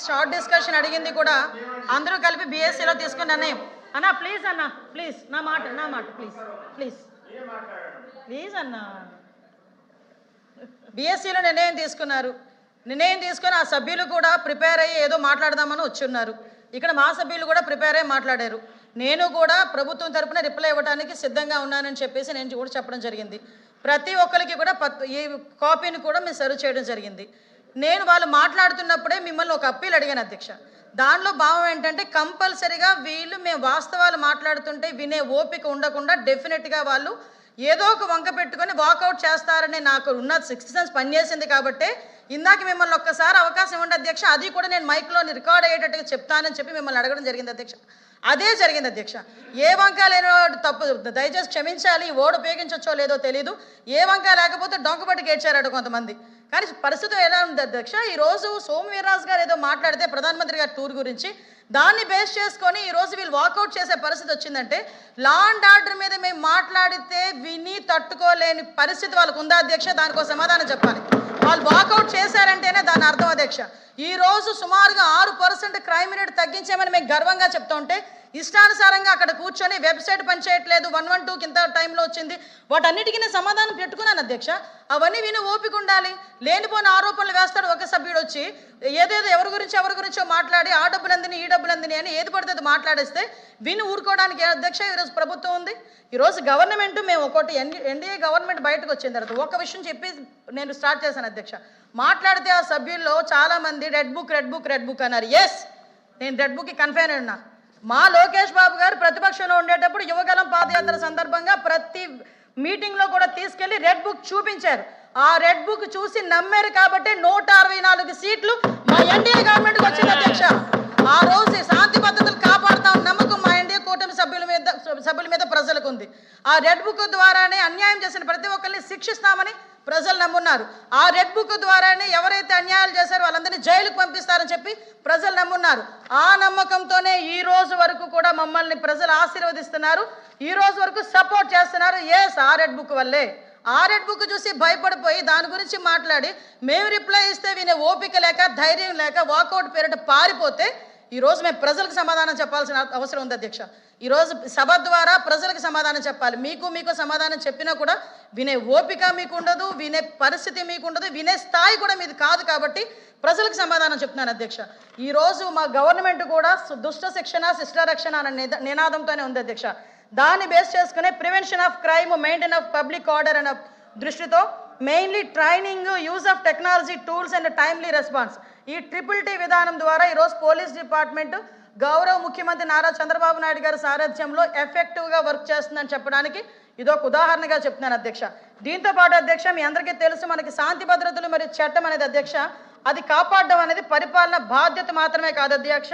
Short discussion అడిగింది కూడా అందరూ కలిపి బీఎస్సీలో తీసుకున్న నిర్ణయం. అన్న ప్లీజ్ అన్న, ప్లీజ్ నా మాట ప్లీజ్ ప్లీజ్ ప్లీజ్ అన్న. బీఎస్సీలో నిర్ణయం తీసుకొని ఆ సభ్యులు కూడా ప్రిపేర్ అయ్యి ఏదో మాట్లాడదామని వచ్చున్నారు. ఇక్కడ మా సభ్యులు కూడా ప్రిపేర్ అయ్యి మాట్లాడారు. నేను కూడా ప్రభుత్వం తరపున రిప్లై ఇవ్వడానికి సిద్ధంగా ఉన్నానని చెప్పేసి నేను కూడా చెప్పడం జరిగింది. ప్రతి ఒక్కరికి కూడా ఈ కాపీని కూడా మేము సర్వ్ చేయడం జరిగింది. నేను వాళ్ళు మాట్లాడుతున్నప్పుడే మిమ్మల్ని ఒక అప్పీల్ అడిగాను అధ్యక్ష. దానిలో భావం ఏంటంటే కంపల్సరీగా వీళ్ళు మేము వాస్తవాలు మాట్లాడుతుంటే వినే ఓపిక ఉండకుండా డెఫినెట్గా వాళ్ళు ఏదో ఒక వంక పెట్టుకొని వాకౌట్ చేస్తారని నాకు ఉన్న 6 సెన్స్ పనిచేసింది. కాబట్టి ఇందాక మిమ్మల్ని ఒక్కసారి అవకాశం ఇవ్వండి అధ్యక్ష, అది కూడా నేను మైక్లో రికార్డ్ అయ్యేటట్టుగా చెప్తానని చెప్పి మిమ్మల్ని అడగడం జరిగింది అధ్యక్ష. అదే జరిగింది అధ్యక్ష. ఏ వంక లేనో తప్పు, దయచేసి క్షమించాలి. ఈ ఓడు ఉపయోగించవచ్చో లేదో తెలీదు. ఏ వంక లేకపోతే డొంకబట్టి గేడ్చారట కొంతమంది. కానీ పరిస్థితి ఎలా ఉంది అధ్యక్ష, ఈరోజు సోము వీర్రాజు గారు ఏదో మాట్లాడితే ప్రధానమంత్రి గారి టూర్ గురించి దాన్ని బేస్ చేసుకొని ఈరోజు వీళ్ళు వాకౌట్ చేసే పరిస్థితి వచ్చిందంటే లా అండ్ ఆర్డర్ మీద మేము మాట్లాడితే విని తట్టుకోలేని పరిస్థితి వాళ్ళకు ఉందా అధ్యక్ష? దానికో సమాధానం చెప్పాలి. వాళ్ళు వాకౌట్ చేశారంటేనే దాని అర్థం అధ్యక్ష. ఈరోజు సుమారుగా 6% క్రైమ్ రేట్ తగ్గించామని మేము గర్వంగా చెప్తూ ఉంటే ఇష్టానుసారంగా అక్కడ కూర్చొని వెబ్సైట్ పనిచేయట్లేదు, 112 కింద టైంలో వచ్చింది, వాటన్నిటికీ నేను సమాధానం పెట్టుకున్నాను అధ్యక్ష. అవన్నీ విని ఓపిక ఉండాలి. లేనిపోయిన ఆరోపణలు వేస్తాడు ఒక సభ్యుడు వచ్చి ఏదేదో ఎవరి గురించో మాట్లాడి ఆ డబ్బులందిని ఈ డబ్బులందిని అని ఏది పడితే అది మాట్లాడేస్తే విని ఊరుకోవడానికి అధ్యక్ష ఈరోజు ప్రభుత్వం ఉంది. ఈరోజు గవర్నమెంట్ మేము ఒకటి ఎన్డీఏ గవర్నమెంట్ బయటకు వచ్చిన తర్వాత ఒక విషయం చెప్పి నేను స్టార్ట్ చేశాను అధ్యక్ష. మాట్లాడితే ఆ సభ్యుల్లో చాలామంది రెడ్ బుక్ అన్నారు. ఎస్, నేను రెడ్ బుక్కి కన్ఫైన్ ఉన్నా. మా లోకేష్ బాబు గారు ప్రతిపక్షంలో ఉండేటప్పుడు యువగలం పాదయాత్ర సందర్భంగా ప్రతి మీటింగ్లో కూడా తీసుకెళ్లి రెడ్ బుక్ చూపించారు. ఆ రెడ్ బుక్ చూసి నమ్మారు కాబట్టి 164 సీట్లు మా ఎన్డీఏ గవర్నమెంట్కి వచ్చింది అధ్యక్ష. ఆ రోజు శాంతి భద్రతలు కాపాడుతాం నమ్మకం మా ఎన్డీఏ కూటమి సభ్యుల మీద ప్రజలకు ఉంది. ఆ రెడ్ బుక్ ద్వారానే అన్యాయం చేసిన ప్రతి ఒక్కరిని శిక్షిస్తామని ప్రజలు నమ్మున్నారు. ఆ రెడ్ బుక్ ద్వారానే ఎవరైతే అన్యాయాలు చేశారో వాళ్ళందరినీ జైలుకు పంపిస్తారని చెప్పి ప్రజలు నమ్మున్నారు. ఆ నమ్మకంతోనే ఈ రోజు వరకు కూడా మమ్మల్ని ప్రజలు ఆశీర్వదిస్తున్నారు, ఈ రోజు వరకు సపోర్ట్ చేస్తున్నారు. ఎస్, ఆ రెడ్ బుక్ వల్లే. ఆ రెడ్ బుక్ చూసి భయపడిపోయి దాని గురించి మాట్లాడి మేము రిప్లై ఇస్తే వినే ఓపిక లేక ధైర్యం లేక వాకౌట్ పేరిట పారిపోతే ఈరోజు మేము ప్రజలకు సమాధానం చెప్పాల్సిన అవసరం ఉంది అధ్యక్ష. ఈరోజు సభ ద్వారా ప్రజలకు సమాధానం చెప్పాలి. మీకు సమాధానం చెప్పినా కూడా వినే ఓపిక మీకు ఉండదు, వినే పరిస్థితి మీకు ఉండదు, వినే స్థాయి కూడా మీది కాదు. కాబట్టి ప్రజలకు సమాధానం చెప్తున్నాను అధ్యక్ష. ఈరోజు మా గవర్నమెంట్ కూడా దుష్ట శిక్షణ శిష్ట రక్షణ అనే నినాదంతోనే ఉంది అధ్యక్ష. దాన్ని బేస్ చేసుకునే prevention of crime, maintain of public order అనే దృష్టితో mainly training, use of technology tools and timely response, ఈ TTT విధానం ద్వారా ఈరోజు పోలీస్ డిపార్ట్మెంట్ గౌరవ ముఖ్యమంత్రి నారా చంద్రబాబు నాయుడు గారి సారథ్యంలో ఎఫెక్టివ్గా వర్క్ చేస్తుందని చెప్పడానికి ఇదొక ఉదాహరణగా చెప్తున్నాను అధ్యక్ష. దీంతో పాటు అధ్యక్ష మీ అందరికీ తెలుసు, మనకి శాంతి భద్రతలు మరియు చట్టం అనేది అధ్యక్ష అది కాపాడడం అనేది పరిపాలన బాధ్యత మాత్రమే కాదు అధ్యక్ష,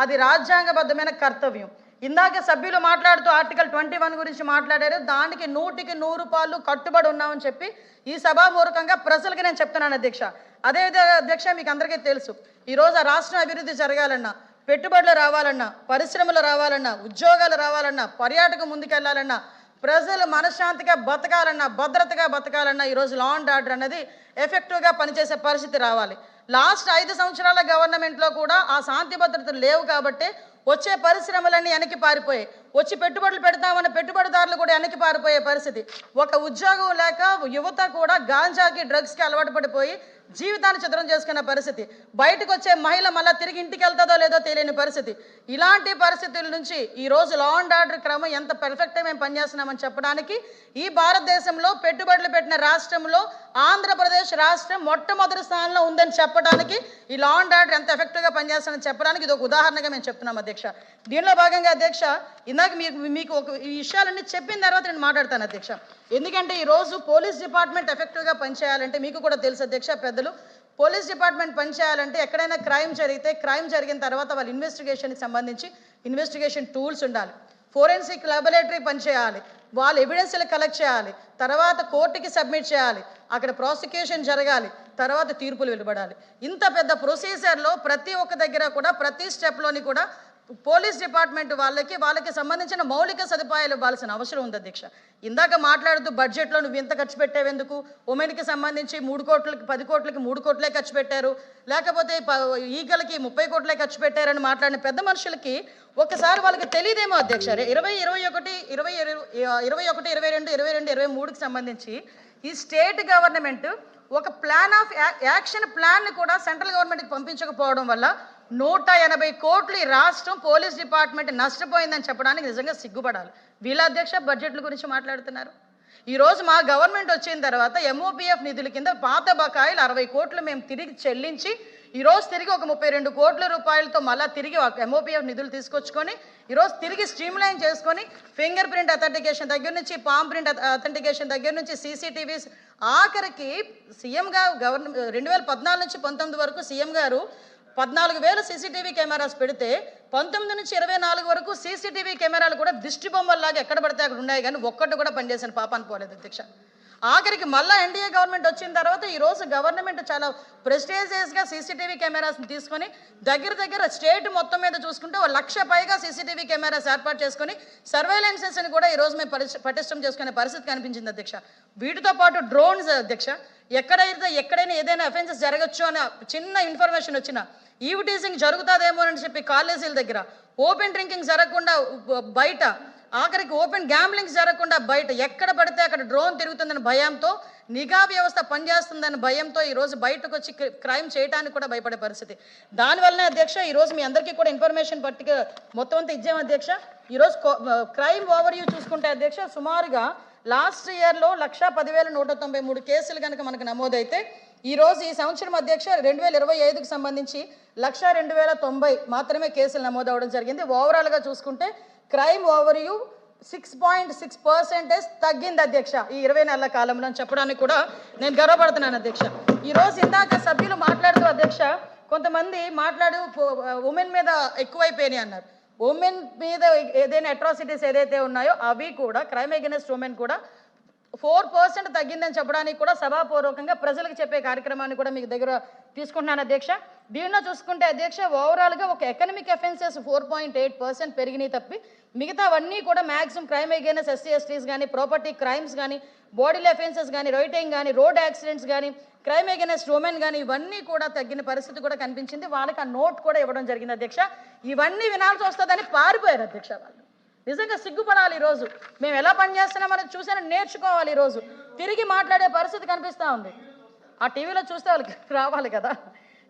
అది రాజ్యాంగబద్ధమైన కర్తవ్యం. ఇందాక సభ్యులు మాట్లాడుతూ ఆర్టికల్ 21 గురించి మాట్లాడారు. దానికి 100కి 100 పాళ్ళు కట్టుబడి ఉన్నామని చెప్పి ఈ సభాపూర్వకంగా ప్రజలకు నేను చెప్తున్నాను అధ్యక్ష. అదే అధ్యక్ష మీకు అందరికీ తెలుసు, ఈరోజు ఆ రాష్ట్రం అభివృద్ధి జరగాలన్నా, పెట్టుబడులు రావాలన్నా, పరిశ్రమలు రావాలన్నా, ఉద్యోగాలు రావాలన్నా, పర్యాటకం ముందుకెళ్లాలన్నా, ప్రజలు మనశ్శాంతిగా బతకాలన్నా, భద్రతగా బతకాలన్నా ఈరోజు లా అండ్ ఆర్డర్ అనేది ఎఫెక్టివ్గా పనిచేసే పరిస్థితి రావాలి. లాస్ట్ 5 సంవత్సరాల గవర్నమెంట్లో కూడా ఆ శాంతి భద్రతలు లేవు కాబట్టి వచ్చే పరిశ్రమలన్నీ వెనక్కి పారిపోయాయి. వచ్చి పెట్టుబడులు పెడతామన్న పెట్టుబడిదారులు కూడా వెనక్కి పారిపోయే పరిస్థితి. ఒక ఉద్యోగం లేక యువత కూడా గాంజాకి డ్రగ్స్కి అలవాటు పడిపోయి జీవితాన్ని చిత్రం చేసుకున్న పరిస్థితి. బయటకు వచ్చే మహిళ మళ్ళీ తిరిగి ఇంటికి వెళ్తుందో లేదో తెలియని పరిస్థితి. ఇలాంటి పరిస్థితుల నుంచి ఈరోజు లా అండ్ ఆర్డర్ క్రమం ఎంత పర్ఫెక్ట్గా మేము పనిచేస్తున్నామని చెప్పడానికి ఈ భారతదేశంలో పెట్టుబడులు పెట్టిన రాష్ట్రంలో ఆంధ్రప్రదేశ్ రాష్ట్రం మొట్టమొదటి స్థానంలో ఉందని చెప్పడానికి ఈ లా అండ్ ఆర్డర్ ఎంత ఎఫెక్టివ్గా పనిచేస్తామని చెప్పడానికి ఇది ఒక ఉదాహరణగా మేము చెప్తున్నాం అధ్యక్ష. దీనిలో భాగంగా అధ్యక్ష ఇందాక మీకు ఒక ఈ విషయాలన్నీ చెప్పిన తర్వాత నేను మాట్లాడతాను అధ్యక్ష. ఎందుకంటే ఈరోజు పోలీస్ డిపార్ట్మెంట్ ఎఫెక్టివ్గా పనిచేయాలంటే మీకు కూడా తెలుసు అధ్యక్ష, పెద్దలు, పోలీస్ డిపార్ట్మెంట్ పనిచేయాలంటే ఎక్కడైనా క్రైమ్ జరిగిన తర్వాత వాళ్ళ ఇన్వెస్టిగేషన్కి సంబంధించి ఇన్వెస్టిగేషన్ టూల్స్ ఉండాలి, ఫోరెన్సిక్ ల్యాబొరేటరీ పనిచేయాలి, వాళ్ళు ఎవిడెన్స్లు కలెక్ట్ చేయాలి, తర్వాత కోర్టుకి సబ్మిట్ చేయాలి, అక్కడ ప్రాసిక్యూషన్ జరగాలి, తర్వాత తీర్పులు వెలువడాలి. ఇంత పెద్ద ప్రొసీజర్లో ప్రతి ఒక్క దగ్గర కూడా ప్రతి స్టెప్లోని కూడా పోలీస్ డిపార్ట్మెంట్ వాళ్ళకి సంబంధించిన మౌలిక సదుపాయాలు ఇవ్వాల్సిన అవసరం ఉంది అధ్యక్ష. ఇందాక మాట్లాడుతూ బడ్జెట్లో నువ్వు ఇంత ఖర్చు పెట్టేవెందుకు, ఉమెన్కి సంబంధించి 3 కోట్లకి 10 కోట్లకి 3 కోట్లే ఖర్చు పెట్టారు, లేకపోతే ఈగలకి 30 కోట్లే ఖర్చు పెట్టారని మాట్లాడిన పెద్ద మనుషులకి ఒక్కసారి వాళ్ళకి తెలియదేమో అధ్యక్ష. 2021, 22, 23కి సంబంధించి ఈ స్టేట్ గవర్నమెంట్ ఒక ప్లాన్ ఆఫ్ యాక్షన్ ప్లాన్ కూడా సెంట్రల్ గవర్నమెంట్కి పంపించకపోవడం వల్ల 180 కోట్లు ఈ రాష్ట్రం పోలీస్ డిపార్ట్మెంట్ నష్టపోయిందని చెప్పడానికి నిజంగా సిగ్గుపడాలి. వీళ్ళ అధ్యక్ష బడ్జెట్ల గురించి మాట్లాడుతున్నారు. ఈరోజు మా గవర్నమెంట్ వచ్చిన తర్వాత ఎంఓపిఎఫ్ నిధుల కింద పాత బకాయిలు 60 కోట్లు మేము తిరిగి చెల్లించి ఈరోజు తిరిగి ఒక 32 కోట్ల రూపాయలతో మళ్ళీ తిరిగి ఎంఓపిఎఫ్ నిధులు తీసుకొచ్చుకొని ఈరోజు తిరిగి స్ట్రీమ్లైన్ చేసుకొని ఫింగర్ ప్రింట్ అథెంటికేషన్ దగ్గర నుంచి పామ్ ప్రింట్ అథెంటికేషన్ దగ్గర నుంచి సీసీటీవీస్ ఆఖరికి సీఎంగా 2014 నుంచి 19 వరకు సీఎం గారు 14,000 సీసీటీవీ కెమెరాస్ పెడితే 19 నుంచి 24 వరకు సీసీటీవీ కెమెరాలు కూడా దిష్టి బొమ్మల్లాగా ఎక్కడ పడితే అక్కడ ఉన్నాయి, కానీ ఒక్కటి కూడా పనిచేసిన పాపాన్ని పోలేదు అధ్యక్ష. ఆఖరికి మళ్ళీ ఎన్డీఏ గవర్నమెంట్ వచ్చిన తర్వాత ఈరోజు గవర్నమెంట్ చాలా ప్రెస్టేజియస్గా సీసీటీవీ కెమెరాస్ని తీసుకొని దగ్గర స్టేట్ మొత్తం మీద చూసుకుంటే 1,00,000 పైగా సీసీటీవీ కెమెరాస్ ఏర్పాటు చేసుకొని సర్వేలెన్సెస్ని కూడా ఈరోజు మేము పటిష్టం చేసుకునే పరిస్థితి కనిపించింది అధ్యక్ష. వీటితో పాటు డ్రోన్స్ అధ్యక్ష, ఎక్కడైనా ఏదైనా అఫెన్సెస్ జరగచ్చు అనే చిన్న ఇన్ఫర్మేషన్ వచ్చినా ఈవ్ టీజింగ్ జరుగుతుందేమో అని చెప్పి కాలేజీల దగ్గర ఓపెన్ డ్రింకింగ్ జరగకుండా బయట, ఆఖరికి ఓపెన్ గ్యాంబ్లింగ్స్ జరగకుండా బయట ఎక్కడ పడితే అక్కడ డ్రోన్ తిరుగుతుందని భయంతో, నిఘా వ్యవస్థ పనిచేస్తుందని భయంతో ఈరోజు బయటకు వచ్చి క్రైమ్ చేయడానికి కూడా భయపడే పరిస్థితి. దానివల్లనే అధ్యక్ష ఈరోజు మీ అందరికీ కూడా ఇన్ఫర్మేషన్ మొత్తం అంతా ఇచ్చాం అధ్యక్ష. ఈరోజు క్రైమ్ ఓవర్ వ్యూ చూసుకుంటే అధ్యక్ష సుమారుగా లాస్ట్ ఇయర్లో 1,10,193 కేసులు కనుక మనకు నమోదైతే ఈరోజు ఈ సంవత్సరం అధ్యక్ష 2025కి సంబంధించి 1,02,090 మాత్రమే కేసులు నమోదవడం జరిగింది. ఓవరాల్గా చూసుకుంటే క్రైమ్ ఓవర్ వ్యూ 6.6% తగ్గింది అధ్యక్ష ఈ 20 నెలల కాలంలో అని చెప్పడానికి కూడా నేను గర్వపడుతున్నాను అధ్యక్ష. ఈరోజు ఇందాక సభ్యులు మాట్లాడుతూ అధ్యక్ష కొంతమంది ఉమెన్ మీద ఎక్కువైపోయినాయి అన్నారు. ఉమెన్ మీద ఏదైనా అట్రాసిటీస్ ఏదైతే ఉన్నాయో అవి కూడా క్రైమ్ అగైనెస్ట్ ఉమెన్ కూడా 4% తగ్గిందని చెప్పడానికి కూడా సభాపూర్వకంగా ప్రజలకు చెప్పే కార్యక్రమాన్ని కూడా మీకు దగ్గర తీసుకుంటున్నాను అధ్యక్ష. దీనిలో చూసుకుంటే అధ్యక్ష ఓవరాల్గా ఒక ఎకనమిక్ అఫెన్సెస్ 4.8% పెరిగినాయి తప్పి మిగతావన్నీ కూడా మ్యాక్సిమం క్రైమ్ అగైనెస్ట్ ఎస్సీ ఎస్టీస్ కానీ, ప్రాపర్టీ క్రైమ్స్ కానీ, బాడీల అఫెన్సెస్ కానీ, రైటింగ్ కానీ, రోడ్ యాక్సిడెంట్స్ కానీ, క్రైమ్ అగైనెస్ట్ ఉమెన్ కానీ ఇవన్నీ కూడా తగ్గిన పరిస్థితి కూడా కనిపించింది. వాళ్ళకి ఆ నోట్ కూడా ఇవ్వడం జరిగింది అధ్యక్ష. ఇవన్నీ వినాల్సి వస్తుందని పారిపోయారు అధ్యక్ష. వాళ్ళు నిజంగా సిగ్గుపడాలి. ఈరోజు మేము ఎలా పనిచేస్తున్నామని చూసాను నేర్చుకోవాలి. ఈరోజు తిరిగి మాట్లాడే పరిస్థితి కనిపిస్తూ ఉంది. ఆ టీవీలో చూస్తే వాళ్ళకి రావాలి కదా.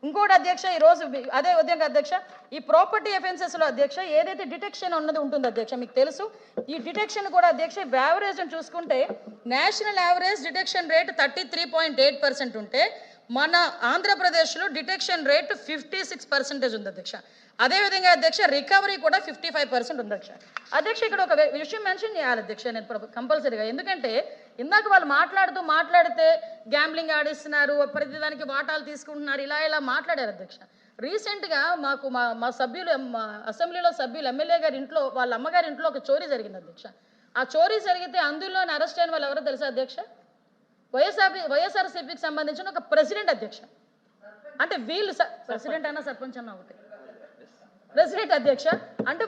ఇంకోటి అధ్యక్ష ఈరోజు అదే విధంగా అధ్యక్ష ఈ ప్రాపర్టీ అఫెన్సెస్లో అధ్యక్ష ఏదైతే డిటెక్షన్ ఉన్నది ఉంటుంది అధ్యక్ష మీకు తెలుసు. ఈ డిటెక్షన్ కూడా అధ్యక్ష యావరేజ్ అని చూసుకుంటే నేషనల్ యావరేజ్ డిటెక్షన్ రేట్ 33.8% ఉంటే మన ఆంధ్రప్రదేశ్లో డిటెక్షన్ రేట్ 56% ఉంది అధ్యక్ష. అదేవిధంగా అధ్యక్ష రికవరీ కూడా 55% ఉంది అధ్యక్ష. ఇక్కడ ఒక విషయం మెన్షన్ చేయాలి అధ్యక్ష నేను కంపల్సరీగా, ఎందుకంటే ఇందాక వాళ్ళు మాట్లాడితే గ్యాంబ్లింగ్ ఆడిస్తున్నారు, ప్రతిదానికి వాటాలు తీసుకుంటున్నారు, ఇలా మాట్లాడారు అధ్యక్ష. రీసెంట్గా మాకు మా సభ్యులు అసెంబ్లీలో సభ్యులు ఎమ్మెల్యే గారి ఇంట్లో వాళ్ళ అమ్మగారి ఇంట్లో ఒక చోరీ జరిగింది అధ్యక్ష. ఆ చోరీ జరిగితే అందులో అరెస్ట్ అయిన వాళ్ళు ఎవరో తెలుసా అధ్యక్ష? వైఎస్ఆర్సీపీకి సంబంధించిన ఒక ప్రెసిడెంట్ అధ్యక్ష. అంటే వీళ్ళు ప్రెసిడెంట్ అయినా సర్పంచ్ అన్న ఒకటి ప్రెసిడెంట్ అధ్యక్ష. అంటే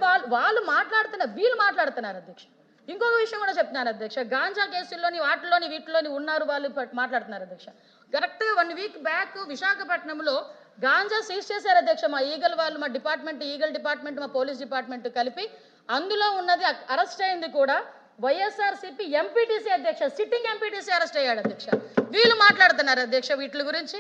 వీళ్ళు మాట్లాడుతున్నారు అధ్యక్ష. ఇంకొక విషయం కూడా చెప్తున్నారు అధ్యక్ష, గాంజా కేసుల్లోని వీటిలోని ఉన్నారు వాళ్ళు మాట్లాడుతున్నారు అధ్యక్ష. కరెక్ట్గా 1 వీక్ బ్యాక్ విశాఖపట్నంలో గాంజా సీజ్ చేశారు అధ్యక్ష. మా ఈగల్ వాళ్ళు, మా ఈగల్ డిపార్ట్మెంట్, మా పోలీస్ డిపార్ట్మెంట్ కలిపి అందులో ఉన్నది అరెస్ట్ అయింది కూడా వైఎస్ఆర్సీపీ ఎంపీటీసీ అధ్యక్ష, సిట్టింగ్ ఎంపీటీసీ అరెస్ట్ అయ్యాడు అధ్యక్ష. వీళ్ళు మాట్లాడుతున్నారు అధ్యక్ష వీటి గురించి.